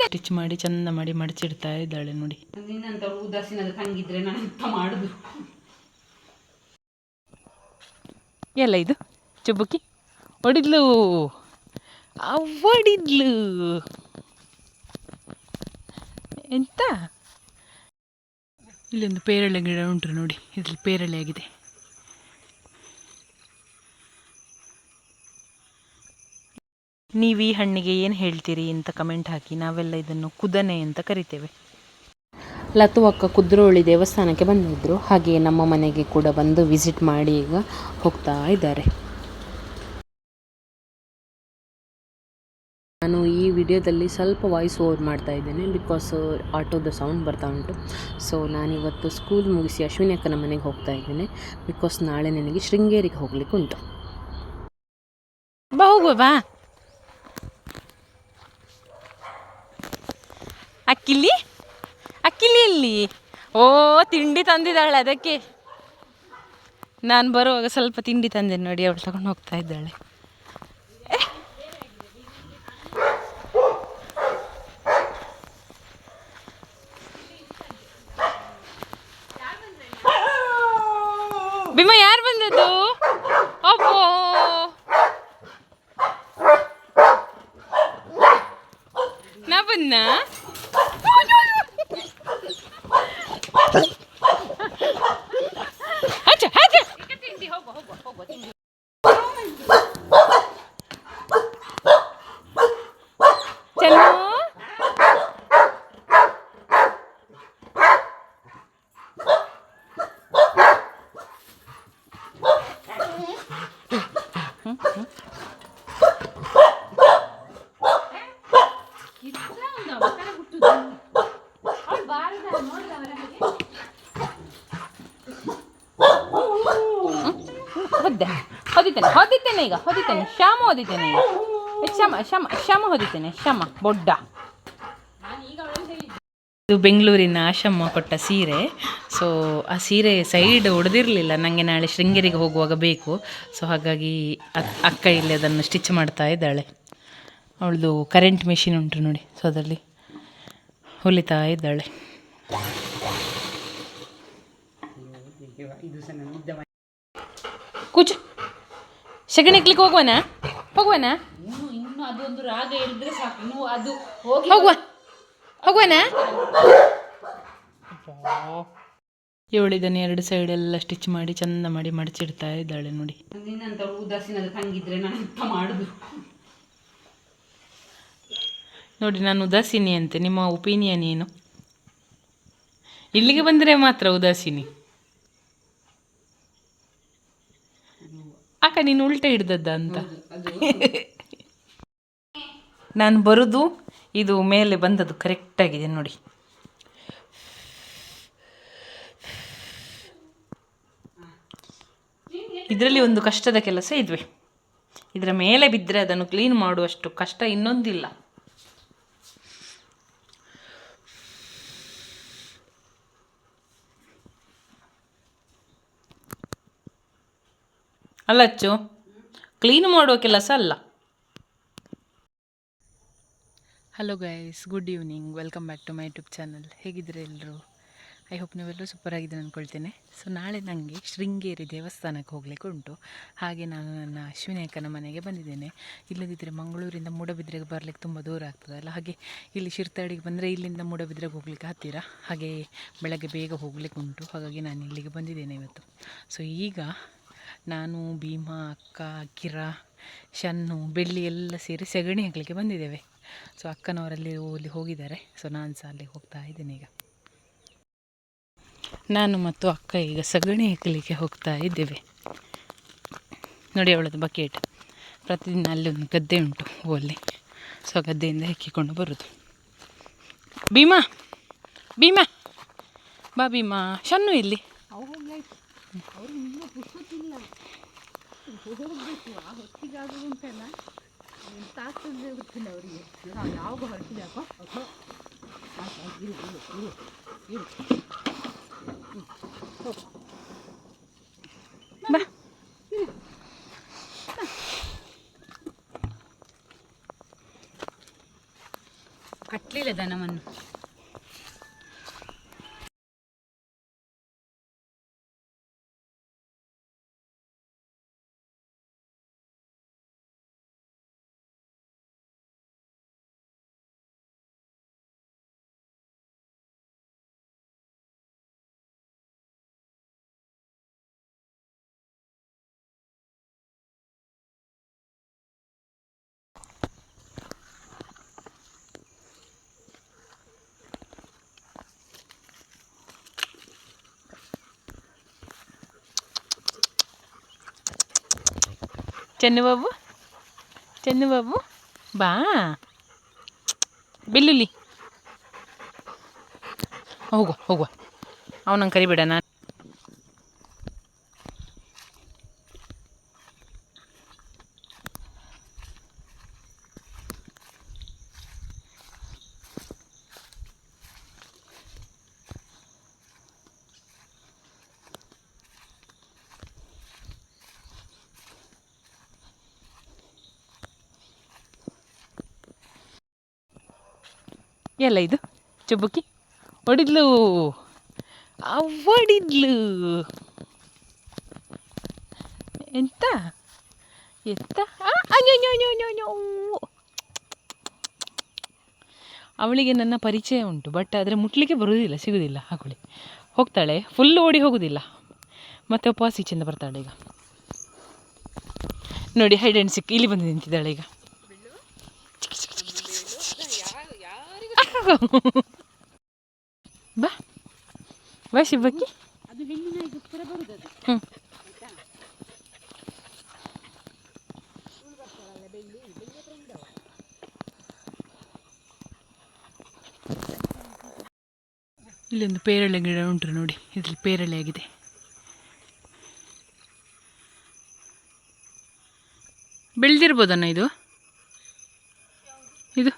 Stitch ಮಾಡಿ ಚಂದ ಮಾಡಿ ಮಡಚಿಡ್ತಾ ಇದ್ದಾಳೆ ನೋಡಿ. ನಿನ್ನಂತ ಉದಾಸೀನದ ತಂಗಿದ್ರೆ ನಾನು ಎಂತ ಮಾಡುದು. ಎಲ್ಲ ಇದು ಚುಬುಕಿ ಹೊಡಿದ್ಲು ಹೊಡಿದ್ಲು ಎಂತ. ಇಲ್ಲೊಂದು ಪೇರಳೆ ಗಿಡ ಉಂಟು ನೋಡಿ, ಇದ್ರಲ್ಲಿ ಪೇರಳೆ ಆಗಿದೆ. ನೀವು ಈ ಹಣ್ಣಿಗೆ ಏನು ಹೇಳ್ತೀರಿ ಅಂತ ಕಮೆಂಟ್ ಹಾಕಿ. ನಾವೆಲ್ಲ ಇದನ್ನು ಕುದನೆ ಅಂತ ಕರಿತೇವೆ. ಲತು ಅಕ್ಕ ಕುದ್ರೋಳಿ ದೇವಸ್ಥಾನಕ್ಕೆ ಬಂದಿದ್ದರು, ಹಾಗೆ ನಮ್ಮ ಮನೆಗೆ ಕೂಡ ಬಂದು ವಿಸಿಟ್ ಮಾಡಿ ಈಗ ಹೋಗ್ತಾ ಇದ್ದಾರೆ. ನಾನು ಈ ವಿಡಿಯೋದಲ್ಲಿ ಸ್ವಲ್ಪ ವಾಯ್ಸ್ ಓವರ್ ಮಾಡ್ತಾ ಇದ್ದೇನೆ, ಬಿಕಾಸ್ ಆಟೋದ ಸೌಂಡ್ ಬರ್ತಾ ಉಂಟು. ಸೊ ನಾನಿವತ್ತು ಸ್ಕೂಲ್ ಮುಗಿಸಿ ಅಶ್ವಿನಿ ಅಕ್ಕನ ಮನೆಗೆ ಹೋಗ್ತಾ ಇದ್ದೇನೆ, ಬಿಕಾಸ್ ನಾಳೆ ನನಗೆ ಶೃಂಗೇರಿಗೆ ಹೋಗ್ಲಿಕ್ಕೆ ಉಂಟು. ಬಾ ಹೋಗುವ ಬಾ. ಅಕ್ಕಿಲಿ ಎಲ್ಲಿ? ಓ ತಿಂಡಿ ತಂದಿದ್ದಾಳೆ, ಅದಕ್ಕೆ ನಾನು ಬರುವಾಗ ಸ್ವಲ್ಪ ತಿಂಡಿ ತಂದೆ ನೋಡಿ, ಅವಳು ತಗೊಂಡು ಹೋಗ್ತಾ ಇದ್ದಾಳೆ. ಭೀಮಾ ಯಾರು ಬಂದದ್ದು? ಅಪ್ಪೋ ನಾ ಬಂದ. ಹೊದಿತೇನೆ ಈಗ, ಹೊದಿತೇನೆ ಶ್ಯಾಮ, ಹೊದಿತೇನೆ ಈಗ ಶ್ಯಾಮ ಹೊದಿತೇನೆ. ಶ್ಯಾಮ ಬೊಡ್ಡ. ಇದು ಬೆಂಗಳೂರಿನ ಆಶಮ್ಮ ಕೊಟ್ಟ ಸೀರೆ. ಸೊ ಆ ಸೀರೆ ಸೈಡ್ ಹೊಡೆದಿರಲಿಲ್ಲ, ನನಗೆ ನಾಳೆ ಶೃಂಗೇರಿಗೆ ಹೋಗುವಾಗ ಬೇಕು. ಸೊ ಹಾಗಾಗಿ ಅಕ್ಕ ಇಲ್ಲಿ ಅದನ್ನು ಸ್ಟಿಚ್ ಮಾಡ್ತಾ ಇದ್ದಾಳೆ. ಅವಳದು ಕರೆಂಟ್ ಮೆಷಿನ್ ಉಂಟು ನೋಡಿ, ಸೊ ಅದರಲ್ಲಿ ಹೊಲಿತಾ ಇದ್ದಾಳೆ. ಕೂಚು ಸಗಣಿ ಇಕ್ಲಿಕ್ಕೆ ಹೋಗುವನಾ? ಇನ್ನು ಅದೊಂದು ರಾಗ ಹೇಳಿದ್ರೆ ಸಾಕು, ಇನ್ನು ಅದು ಹೋಗುವನಾ? ಇವಳಿದನ್ನು ಎರಡು ಸೈಡ್ ಎಲ್ಲ ಸ್ಟಿಚ್ ಮಾಡಿ ಚಂದ ಮಾಡಿ ಮಡಚಿಡ್ತಾ ಇದ್ದಾಳೆ ನೋಡಿ. ನಿನ್ನಂತ ಉದಾಸೀನದ ತಂಗಿದ್ರೆ ನಾನು ಎಂತ ಮಾಡುದು ನೋಡಿ. ನಾನು ಉದಾಸೀನಿ ಅಂತೆ, ನಿಮ್ಮ ಒಪಿನಿಯನ್ ಏನು? ಇಲ್ಲಿಗೆ ಬಂದರೆ ಮಾತ್ರ ಉದಾಸೀನಿ. ಅಕ್ಕ ನೀನು ಉಲ್ಟಾ ಹಿಡ್ದದ್ದ ಅಂತ. ನಾನು ಬರೋದು ಇದು ಮೇಲೆ ಬಂದದ್ದು ಕರೆಕ್ಟಾಗಿದೆ ನೋಡಿ. ಇದರಲ್ಲಿ ಒಂದು ಕಷ್ಟದ ಕೆಲಸ ಇದ್ವಿ, ಇದರ ಮೇಲೆ ಬಿದ್ದರೆ ಅದನ್ನು ಕ್ಲೀನ್ ಮಾಡುವಷ್ಟು ಕಷ್ಟ ಇನ್ನೊಂದಿಲ್ಲ. ಅಲ್ಲ ಅಚ್ಚು, ಕ್ಲೀನ್ ಮಾಡುವ ಕೆಲಸ ಅಲ್ಲ. Hello guys, good evening, welcome back to my YouTube channel. ಹೇಗಿದ್ದೀರಾ ಎಲ್ಲರೂ? ಐ ಹೋಪ್ ನೀವೆಲ್ಲರೂ ಸೂಪರ್ ಆಗಿದೆ ಅಂದ್ಕೊಳ್ತೇನೆ. ಸೊ ನಾಳೆ ನನಗೆ ಶೃಂಗೇರಿ ದೇವಸ್ಥಾನಕ್ಕೆ ಹೋಗಲಿಕ್ಕೆ ಉಂಟು. ಹಾಗೆ ನಾನು ನನ್ನ ಅಶ್ವಿನಿ ಅಕ್ಕನ ಮನೆಗೆ ಬಂದಿದ್ದೇನೆ. ಇಲ್ಲದಿದ್ದರೆ ಮಂಗಳೂರಿಂದ ಮೂಡಬಿದ್ರೆಗೆ ಬರಲಿಕ್ಕೆ ತುಂಬ ದೂರ ಆಗ್ತದಲ್ಲ, ಹಾಗೆ ಇಲ್ಲಿ ಶಿರ್ತಾಡಿಗೆ ಬಂದರೆ ಇಲ್ಲಿಂದ ಮೂಡಬಿದ್ರೆಗೆ ಹೋಗ್ಲಿಕ್ಕೆ ಹತ್ತಿರ, ಹಾಗೆ ಬೆಳಗ್ಗೆ ಬೇಗ ಹೋಗ್ಲಿಕ್ಕೆ ಉಂಟು. ಹಾಗಾಗಿ ನಾನು ಇಲ್ಲಿಗೆ ಬಂದಿದ್ದೇನೆ ಇವತ್ತು. ಸೊ ಈಗ ನಾನು, ಭೀಮಾ, ಅಕ್ಕ, ಕಿರಾ, ಶನ್ನು, ಬೆಳ್ಳಿ ಎಲ್ಲ ಸೇರಿ ಸಗಣಿ ಹಾಕಲಿಕ್ಕೆ ಬಂದಿದ್ದೇವೆ. ಸೊ ಅಕ್ಕನವರಲ್ಲಿ ಹೋಗಿದ್ದಾರೆ. ಸೊ ನಾನು ಸಹ ಅಲ್ಲಿಗೆ ಹೋಗ್ತಾ ಇದ್ದೇನೆ. ಈಗ ನಾನು ಮತ್ತು ಅಕ್ಕ ಈಗ ಸಗಣಿ ಹಾಕಲಿಕ್ಕೆ ಹೋಗ್ತಾ ಇದ್ದೇವೆ ನೋಡಿ. ಅವಳದು ಬಕೆಟ್, ಪ್ರತಿದಿನ ಅಲ್ಲೊಂದು ಗದ್ದೆ ಉಂಟು ಅಲ್ಲಿ. ಸೊ ಗದ್ದೆಯಿಂದ ಹೆಕ್ಕಿಕೊಂಡು ಬರೋದು. ಭೀಮಾ ಭೀಮಾ ಬಾ ಭೀಮಾ. ಶನ್ನು ಇಲ್ಲಿ ಬಾ. ಕಟ್ಲಿಲ್ಲ ದನವನ್ನು. ಚೆನ್ನಬಾಬು, ಚೆನ್ನಬಾಬು ಬಾ. ಬೆಳ್ಳುಳ್ಳಿ ಹೋಗುವ ಹೋಗುವ, ಅವನಂಗೆ ಕರಿಬೇಡ. ನಾನು ಎಲ್ಲ ಇದು ಚುಬ್ಬುಕಿ ಹೊಡಿದ್ಲು, ಹೊಡಿದ್ಲು. ಎಂತ ಎತ್ತ ಅವಳಿಗೆ ನನ್ನ ಪರಿಚಯ ಉಂಟು, ಬಟ್ ಆದರೆ ಮುಟ್ಲಿಕ್ಕೆ ಬರುವುದಿಲ್ಲ, ಸಿಗುವುದಿಲ್ಲ. ಹಾಕೊಳ್ಳಿ ಹೋಗ್ತಾಳೆ, ಫುಲ್ ಓಡಿ ಹೋಗುವುದಿಲ್ಲ, ಮತ್ತೆ ವಾಪಸ್ ಈಚೆಯಿಂದ ಬರ್ತಾಳೆ. ಈಗ ನೋಡಿ, ಹೈಡ್ ಆ್ಯಂಡ್ ಸಿಕ್ ಇಲ್ಲಿ ಬಂದು ನಿಂತಿದ್ದಾಳೆ ಈಗ. ಬಾ ಬಾ ಶಿಬ್ಬಕ್ಕಿ. ಅದು ಹೆಣ್ಣಿನ ಇದಕ್ಕೋಸ್ಕರ ಬರುದು ಅದು. ಹ್ಞೂ ಇಲ್ಲೊಂದು ಪೇರಳೆ ಗಿಡ ಉಂಟು ನೋಡಿ, ಇದ್ರಲ್ಲಿ ಪೇರಳೆ ಆಗಿದೆ. ಬೆಳೆದಿರ್ಬೋದನ್ನ ಇದು ಇದು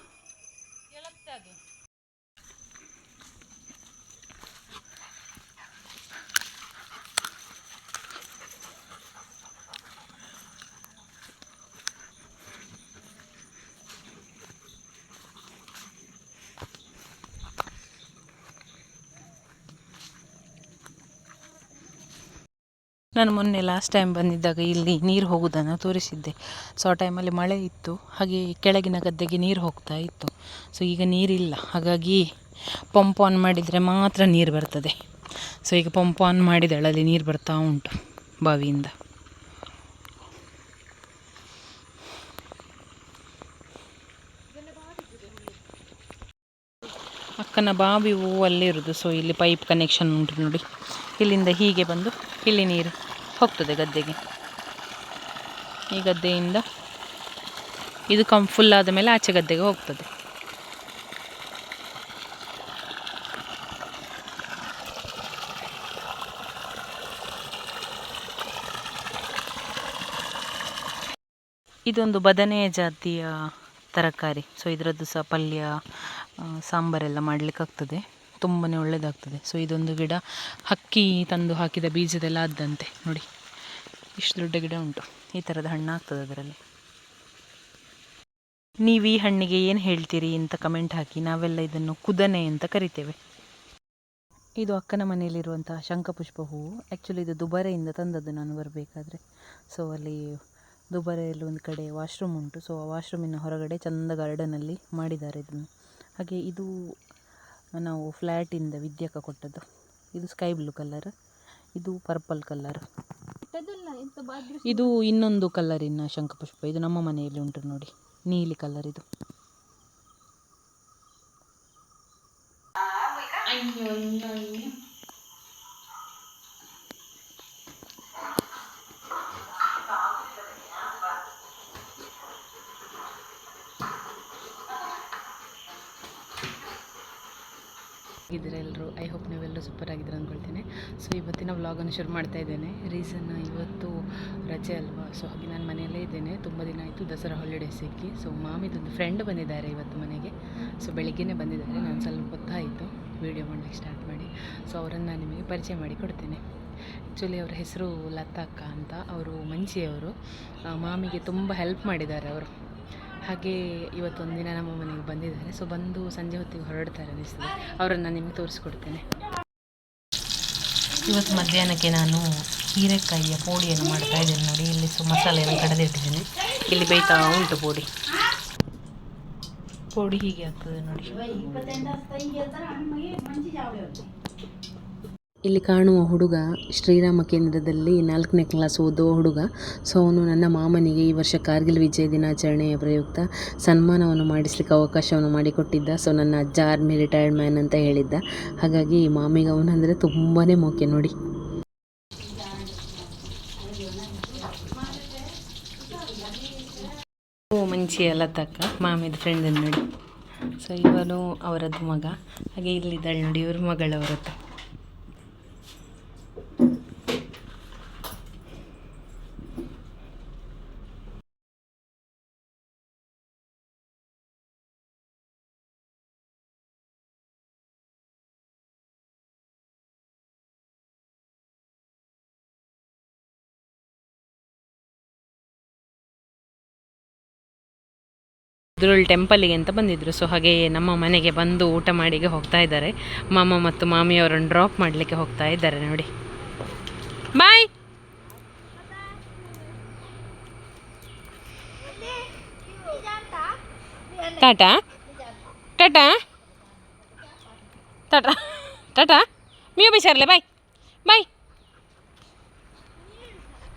ನಾನು ಮೊನ್ನೆ ಲಾಸ್ಟ್ ಟೈಮ್ ಬಂದಿದ್ದಾಗ ಇಲ್ಲಿ ನೀರು ಹೋಗೋದನ್ನು ತೋರಿಸಿದ್ದೆ. ಸೊ ಆ ಟೈಮಲ್ಲಿ ಮಳೆ ಇತ್ತು, ಹಾಗೆ ಕೆಳಗಿನ ಗದ್ದೆಗೆ ನೀರು ಹೋಗ್ತಾ ಇತ್ತು. ಸೊ ಈಗ ನೀರಿಲ್ಲ, ಹಾಗಾಗಿ ಪಂಪ್ ಆನ್ ಮಾಡಿದರೆ ಮಾತ್ರ ನೀರು ಬರ್ತದೆ. ಸೊ ಈಗ ಪಂಪ್ ಆನ್ ಮಾಡಿದಾಳೆ, ಅಲ್ಲಿ ನೀರು ಬರ್ತಾ ಉಂಟು ಬಾವಿಯಿಂದ. ಅಕ್ಕನ ಬಾವಿಯೂ ಅಲ್ಲೇ ಇರೋದು. ಸೊ ಇಲ್ಲಿ ಪೈಪ್ ಕನೆಕ್ಷನ್ ಉಂಟು ನೋಡಿ, ಇಲ್ಲಿಂದ ಹೀಗೆ ಬಂದು ಇಲ್ಲಿ ನೀರು ಹೋಗ್ತದೆ ಗದ್ದೆಗೆ. ಈ ಗದ್ದೆಯಿಂದ ಇದು ಫುಲ್ ಆದ ಮೇಲೆ ಆಚೆ ಗದ್ದೆಗೆ ಹೋಗ್ತದೆ. ಇದೊಂದು ಬದನೆಯ ಜಾತಿಯ ತರಕಾರಿ. ಸೊ ಇದರದ್ದು ಸಹ ಪಲ್ಯ, ಸಾಂಬಾರೆಲ್ಲ ಮಾಡಲಿಕ್ಕಾಗ್ತದೆ, ತುಂಬಾ ಒಳ್ಳೆಯದಾಗ್ತದೆ. ಸೊ ಇದೊಂದು ಗಿಡ ಹಕ್ಕಿ ತಂದು ಹಾಕಿದ ಬೀಜದೆಲ್ಲ ಆದ್ದಂತೆ ನೋಡಿ, ಇಷ್ಟು ದೊಡ್ಡ ಗಿಡ ಉಂಟು. ಈ ಥರದ ಹಣ್ಣು ಆಗ್ತದೆ ಅದರಲ್ಲಿ. ನೀವು ಈ ಹಣ್ಣಿಗೆ ಏನು ಹೇಳ್ತೀರಿ ಅಂತ ಕಮೆಂಟ್ ಹಾಕಿ. ನಾವೆಲ್ಲ ಇದನ್ನು ಕುದನೆ ಅಂತ ಕರಿತೇವೆ. ಇದು ಅಕ್ಕನ ಮನೆಯಲ್ಲಿರುವಂತಹ ಶಂಖಪುಷ್ಪ ಹೂವು. ಆ್ಯಕ್ಚುಲಿ ಇದು ದುಬಾರೆಯಿಂದ ತಂದದ್ದು ನಾನು ಬರಬೇಕಾದ್ರೆ. ಸೊ ಅಲ್ಲಿ ದುಬಾರೆಯಲ್ಲಿ ಒಂದು ಕಡೆ ವಾಶ್ರೂಮ್ ಉಂಟು. ಸೊ ಆ ವಾಶ್ರೂಮಿನ ಹೊರಗಡೆ ಚಂದ ಗಾರ್ಡನಲ್ಲಿ ಮಾಡಿದ್ದಾರೆ ಇದನ್ನು. ಹಾಗೆ ಇದು ನಾವು ಫ್ಲ್ಯಾಟಿಂದ ವಿದ್ಯಕ ಕೊಟ್ಟದ್ದು. ಇದು ಸ್ಕೈ ಬ್ಲೂ ಕಲರ್, ಇದು ಪರ್ಪಲ್ ಕಲರ್, ಇದು ಇನ್ನೊಂದು ಕಲರಿನ ಶಂಖಪುಷ್ಪ. ಇದು ನಮ್ಮ ಮನೆಯಲ್ಲಿ ಉಂಟು ನೋಡಿ, ನೀಲಿ ಕಲರ್. ಇದು ಇದ್ರೆ ಎಲ್ಲರೂ, ಐ ಹೋಪ್ ನೀವೆಲ್ಲರೂ ಸೂಪರ್ ಆಗಿದ್ರೆ ಅಂದ್ಕೊಳ್ತೇನೆ. ಸೊ ಇವತ್ತಿನ ವ್ಲಾಗನ್ನು ಶುರು ಮಾಡ್ತಾ ಇದ್ದೇನೆ. ರೀಸನ್ ಇವತ್ತು ರಜೆ ಅಲ್ವಾ, ಸೊ ಹಾಗೆ ನಾನು ಮನೆಯಲ್ಲೇ ಇದ್ದೇನೆ. ತುಂಬ ದಿನ ಆಯಿತು ದಸರಾ ಹಾಲಿಡೇ ಸಿಕ್ಕಿ. ಸೊ ಮಾಮಿದೊಂದು ಫ್ರೆಂಡ್ ಬಂದಿದ್ದಾರೆ ಇವತ್ತು ಮನೆಗೆ. ಸೊ ಬೆಳಿಗ್ಗೆನೇ ಬಂದಿದ್ದಾರೆ, ನಾನು ಸ್ವಲ್ಪ ಹೊತ್ತಾಯಿತು ವೀಡಿಯೋ ಮಾಡಲಿಕ್ಕೆ ಸ್ಟಾರ್ಟ್ ಮಾಡಿ. ಮಾಡಿ. ಸೊ ಅವರನ್ನು ನಾನು ನಿಮಗೆ ಪರಿಚಯ ಮಾಡಿ ಕೊಡ್ತೇನೆ. ಆ್ಯಕ್ಚುಲಿ ಅವರ ಹೆಸರು ಲತಾ ಅಕ್ಕ ಅಂತ. ಅವರು ಮಂಚಿಯವರು. ಮಾಮಿಗೆ ತುಂಬ ಹೆಲ್ಪ್ ಮಾಡಿದ್ದಾರೆ ಅವರು. ಹಾಗೆ ಇವತ್ತೊಂದು ದಿನ ನಮ್ಮ ಮನೆಗೆ ಬಂದಿದ್ದಾರೆ. ಸೊ ಬಂದು ಸಂಜೆ ಹೊತ್ತಿಗೆ ಹೊರಡ್ತಾರೆ ಅನಿಸ್ತದೆ. ಅವರನ್ನು ನಿಮಗೆ ತೋರಿಸ್ಕೊಡ್ತೇನೆ. ಇವತ್ತು ಮಧ್ಯಾಹ್ನಕ್ಕೆ ನಾನು ಹೀರೆಕಾಯಿಯ ಪೋಡಿಯನ್ನು ಮಾಡ್ತಾ ಇದ್ದೇನೆ. ನೋಡಿ, ಇಲ್ಲಿ ಮಸಾಲೆಯನ್ನು ಕಡೆದಿಟ್ಟಿದ್ದೇನೆ. ಇಲ್ಲಿ ಬೇಯ್ತಾ ಉಂಟು ಪೋಡಿ ಹೀಗೆ ಆಗ್ತದೆ ನೋಡಿ. ಇಲ್ಲಿ ಕಾಣುವ ಹುಡುಗ ಶ್ರೀರಾಮ ಕೇಂದ್ರದಲ್ಲಿ 4ನೇ ಕ್ಲಾಸ್ ಓದುವ ಹುಡುಗ. ಸೊ ಅವನು ನನ್ನ ಮಾಮನಿಗೆ ಈ ವರ್ಷ ಕಾರ್ಗಿಲ್ ವಿಜಯ ದಿನಾಚರಣೆಯ ಪ್ರಯುಕ್ತ ಸನ್ಮಾನವನ್ನು ಮಾಡಿಸ್ಲಿಕ್ಕೆ ಅವಕಾಶವನ್ನು ಮಾಡಿಕೊಟ್ಟಿದ್ದ. ಸೊ ನನ್ನ ಅಜ್ಜ ಆರ್ಮಿ ರಿಟೈರ್ಡ್ ಮ್ಯಾನ್ ಅಂತ ಹೇಳಿದ್ದ. ಹಾಗಾಗಿ ಮಾಮಿಗೆ ಅವನಂದರೆ ತುಂಬಾ ಮುಖ್ಯ ನೋಡಿ. ಮಂಚಿಯ ಲತಕ್ಕ ಮಾಮಿದ ಫ್ರೆಂಡ್ ನೋಡಿ. ಸೊ ಇವನು ಅವರದ್ದು ಮಗ. ಹಾಗೆ ಇಲ್ಲಿದ್ದಾಳೆ ನೋಡಿ, ಇವ್ರ ಮಗಳವರದ್ದು. ಇದ್ರಲ್ಲಿ ಟೆಂಪಲಿಗೆ ಅಂತ ಬಂದಿದ್ರು. ಸೊ ಹಾಗೆ ನಮ್ಮ ಮನೆಗೆ ಬಂದು ಊಟ ಮಾಡಿಗೆ ಹೋಗ್ತಾ ಇದ್ದಾರೆ. ಮಾಮ ಮತ್ತು ಮಾಮಿಯವರನ್ನು ಡ್ರಾಪ್ ಮಾಡಲಿಕ್ಕೆ ಹೋಗ್ತಾ ಇದ್ದಾರೆ ನೋಡಿ. ಬಾಯ್. ಟಾಟಾ ಟಾಟಾ ಟಾಟಾ ಟಾಟಾ. ನೀವು ಬಿಸಾರಲೆ ಬಾಯ್ ಬಾಯ್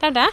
ಟಾಟಾ.